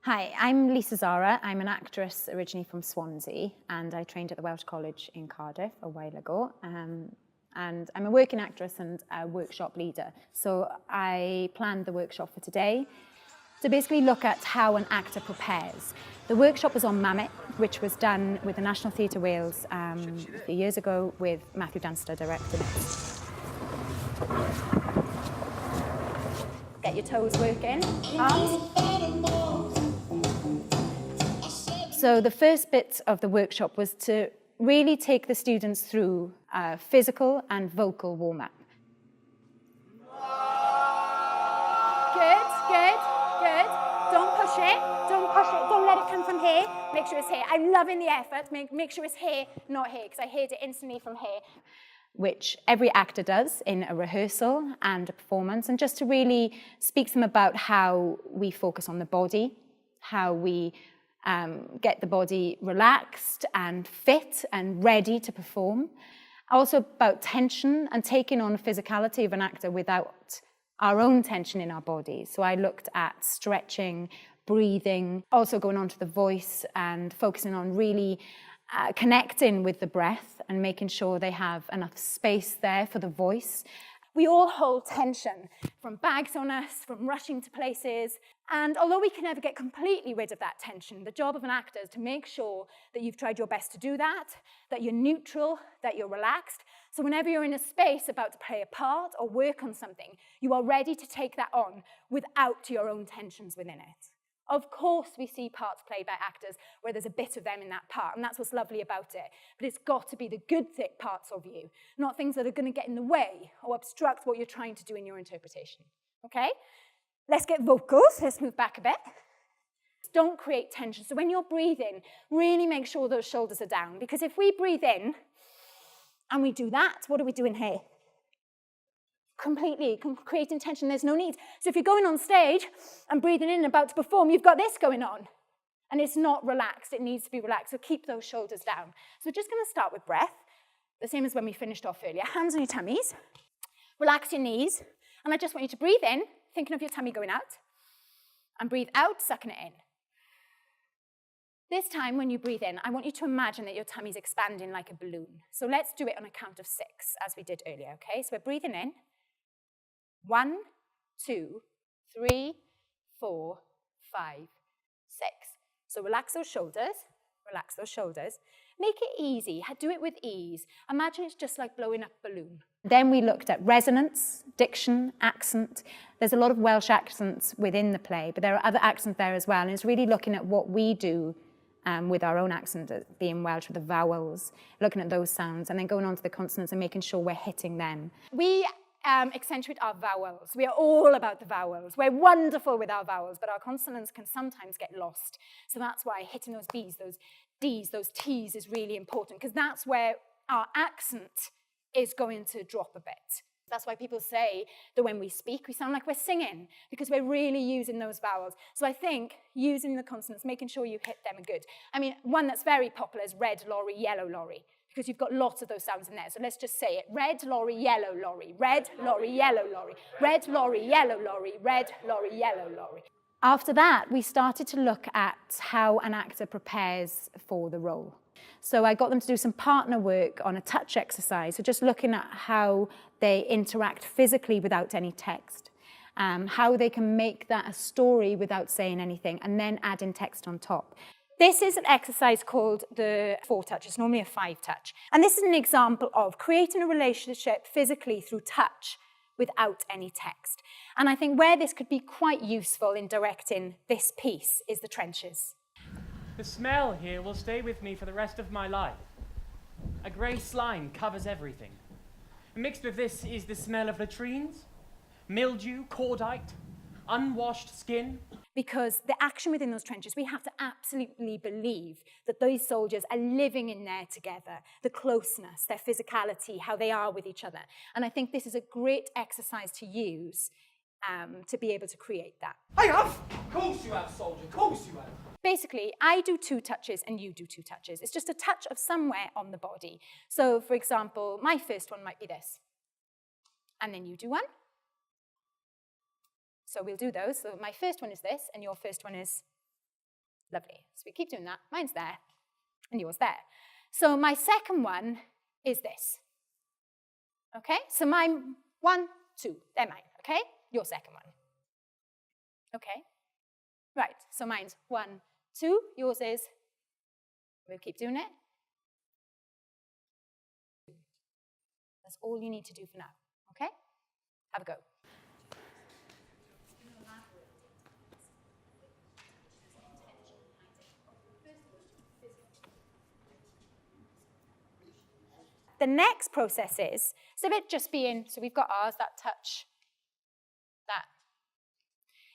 Hi, I'm Zahra. I'm an actress originally from Swansea, and I trained at the Welsh College in Cardiff a while ago. And I'm a working actress and a workshop leader. So I planned the workshop for today to basically look at how an actor prepares. The workshop was on Mametz, which was done with the National Theatre Wales a few years ago with Matthew Dunster directing it. Get your toes working, arms. So the first bit of the workshop was to really take the students through a physical and vocal warm-up. Good. Don't push it, don't let it come from here. Make sure it's here. I'm loving the effort. Make sure it's here, not here, because I heard it instantly from here. Which every actor does in a rehearsal and a performance, and just to really speak to them about how we focus on the body, how we get the body relaxed and fit and ready to perform. Also about tension and taking on the physicality of an actor without our own tension in our bodies. So I looked at stretching, breathing, also going on to the voice and focusing on really connecting with the breath and making sure they have enough space there for the voice. We all hold tension from bags on us, from rushing to places. And although we can never get completely rid of that tension, the job of an actor is to make sure that you've tried your best to do that you're neutral, that you're relaxed. So whenever you're in a space about to play a part or work on something, you are ready to take that on without your own tensions within it. Of course, we see parts played by actors where there's a bit of them in that part, and that's what's lovely about it. But it's got to be the good, thick parts of you, not things that are going to get in the way or obstruct what you're trying to do in your interpretation. Okay? Let's get vocals. Let's move back a bit. Don't create tension. So when you're breathing, really make sure those shoulders are down, because if we breathe in and we do that, what are we doing here? Completely creating tension. There's no need. So if you're going on stage and breathing in and about to perform, you've got this going on. And it's not relaxed. It needs to be relaxed. So keep those shoulders down. So we're just going to start with breath, the same as when we finished off earlier. Hands on your tummies. Relax your knees. And I just want you to breathe in, thinking of your tummy going out. And breathe out, sucking it in. This time, when you breathe in, I want you to imagine that your tummy's expanding like a balloon. So let's do it on a count of 6, as we did earlier, okay? So we're breathing in. 1, 2, 3, 4, 5, 6. So relax those shoulders, relax those shoulders. Make it easy, do it with ease. Imagine it's just like blowing up a balloon. Then we looked at resonance, diction, accent. There's a lot of Welsh accents within the play, but there are other accents there as well. And it's really looking at what we do with our own accent, being Welsh with the vowels, looking at those sounds, and then going on to the consonants and making sure we're hitting them. We accentuate our vowels. We are all about the vowels. We're wonderful with our vowels, but our consonants can sometimes get lost. So that's why hitting those B's, those D's, those T's is really important, because that's where our accent is going to drop a bit. That's why people say that when we speak, we sound like we're singing, because we're really using those vowels. So I think using the consonants, making sure you hit them are good. I mean, one that's very popular is red lorry, yellow lorry, because you've got lots of those sounds in there. So let's just say it. Red lorry, yellow lorry, red lorry, yellow lorry, red lorry, yellow lorry, red lorry, yellow lorry. After that, we started to look at how an actor prepares for the role. So I got them to do some partner work on a touch exercise, so just looking at how they interact physically without any text, how they can make that a story without saying anything, and then add in text on top. This is an exercise called the 4-touch. It's normally a 5-touch. And this is an example of creating a relationship physically through touch without any text. And I think where this could be quite useful in directing this piece is the trenches. The smell here will stay with me for the rest of my life. A grey slime covers everything. Mixed with this is the smell of latrines, mildew, cordite, unwashed skin. Because the action within those trenches, we have to absolutely believe that those soldiers are living in there together, the closeness, their physicality, how they are with each other. And I think this is a great exercise to use to be able to create that. I have! Of course you have, soldier, of course you have. Basically, I do 2 touches and you do 2 touches. It's just a touch of somewhere on the body. So, for example, my first one might be this. And then you do one. So we'll do those. So my first one is this, and your first one is Lovely. So we keep doing that. Mine's there, and yours there. So my second one is this. Okay? So mine, 1, 2, they're mine. Okay? Your second one. Okay? Right. So mine's 1, 2. Yours is, we'll keep doing it. That's all you need to do for now. Okay? Have a go. The next process is, so it just being, so we've got ours, that touch, that.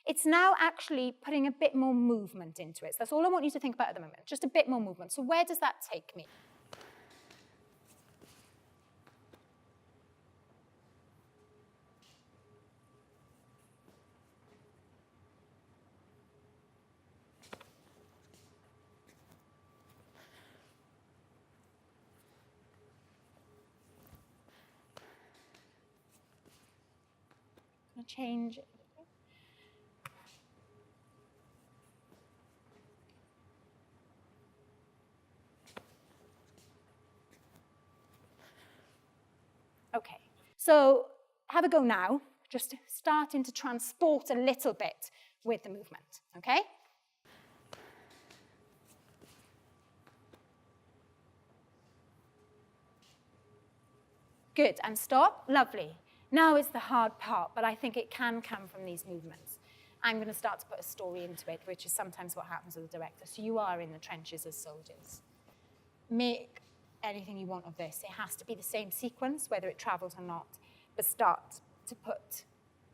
It's now actually putting a bit more movement into it. So that's all I want you to think about at the moment, just a bit more movement. So where does that take me? I'm going to change it. Okay, so have a go now, just starting to transport a little bit with the movement, okay? Good, and stop, lovely. Now is the hard part, but I think it can come from these movements. I'm going to start to put a story into it, which is sometimes what happens with a director. So you are in the trenches as soldiers. Make anything you want of this. It has to be the same sequence, whether it travels or not, but start to put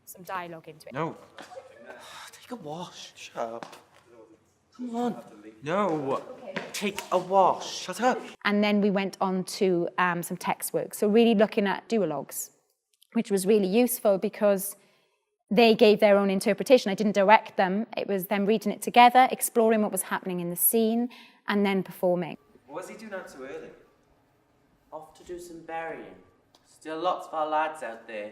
some dialogue into it. No. Take a wash. Shut up. Come on. No. Take a wash. Shut up. And then we went on to some text work. So really looking at duologues, which was really useful because they gave their own interpretation. I didn't direct them. It was them reading it together, exploring what was happening in the scene, and then performing. Why is he doing that so early? Off to do some burying. Still lots of our lads out there.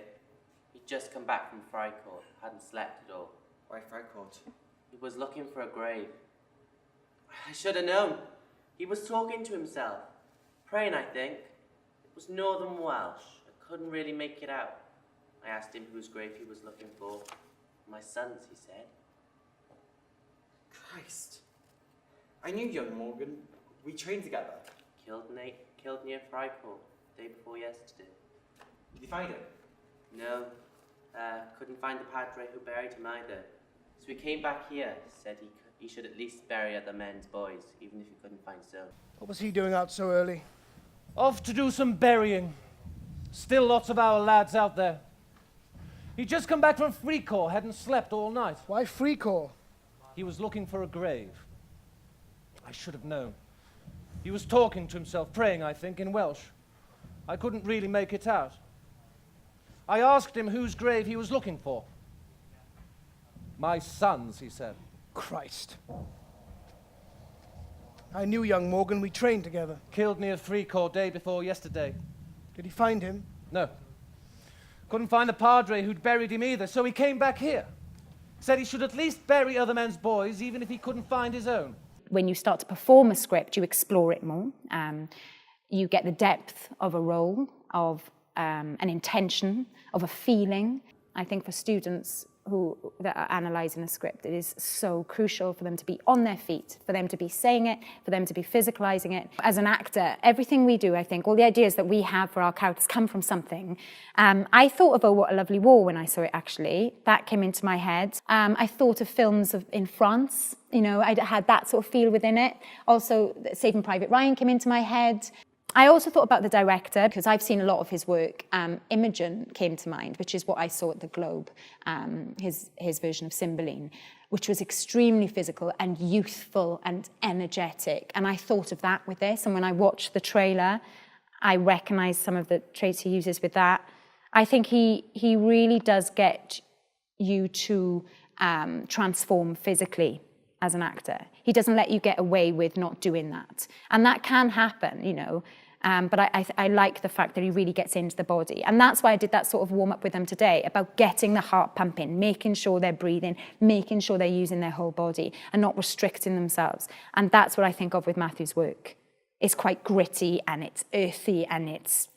He'd just come back from Freicourt, hadn't slept at all. Why Freicourt? He was looking for a grave. I should have known. He was talking to himself. Praying, I think. It was Northern Welsh. I couldn't really make it out. I asked him whose grave he was looking for. My son's, he said. Christ. I knew young Morgan. We trained together. Killed near Freicourt, day before yesterday. Did you find him? No. Couldn't find the padre who buried him either. So we came back here, said he should at least bury other men's boys, even if he couldn't find his own. What was he doing out so early? Off to do some burying. Still lots of our lads out there. He'd just come back from Freicourt, hadn't slept all night. Why Freicourt? He was looking for a grave. I should have known. He was talking to himself, praying, I think, in Welsh. I couldn't really make it out. I asked him whose grave he was looking for. My son's, he said. Christ. I knew young Morgan. We trained together. Killed near Freicourt day before yesterday. Did he find him? No. Couldn't find the padre who'd buried him either, so he came back here. Said he should at least bury other men's boys, even if he couldn't find his own. When you start to perform a script, you explore it more. You get the depth of a role, of an intention, of a feeling. I think for students that are analysing a script, it is so crucial for them to be on their feet, for them to be saying it, for them to be physicalising it. As an actor, everything we do, I think, all the ideas that we have for our characters come from something. I thought of Oh, What a Lovely War when I saw it, actually. That came into my head. I thought of films in France. You know, I had that sort of feel within it. Also, Saving Private Ryan came into my head. I also thought about the director, because I've seen a lot of his work. Imogen came to mind, which is what I saw at the Globe, his version of Cymbeline, which was extremely physical and youthful and energetic. And I thought of that with this. And when I watched the trailer, I recognised some of the traits he uses with that. I think he really does get you to transform physically as an actor. He doesn't let you get away with not doing that. And that can happen, you know. But I like the fact that he really gets into the body. And that's why I did that sort of warm up with them today, about getting the heart pumping, making sure they're breathing, making sure they're using their whole body and not restricting themselves. And that's what I think of with Matthew's work. It's quite gritty and it's earthy and it's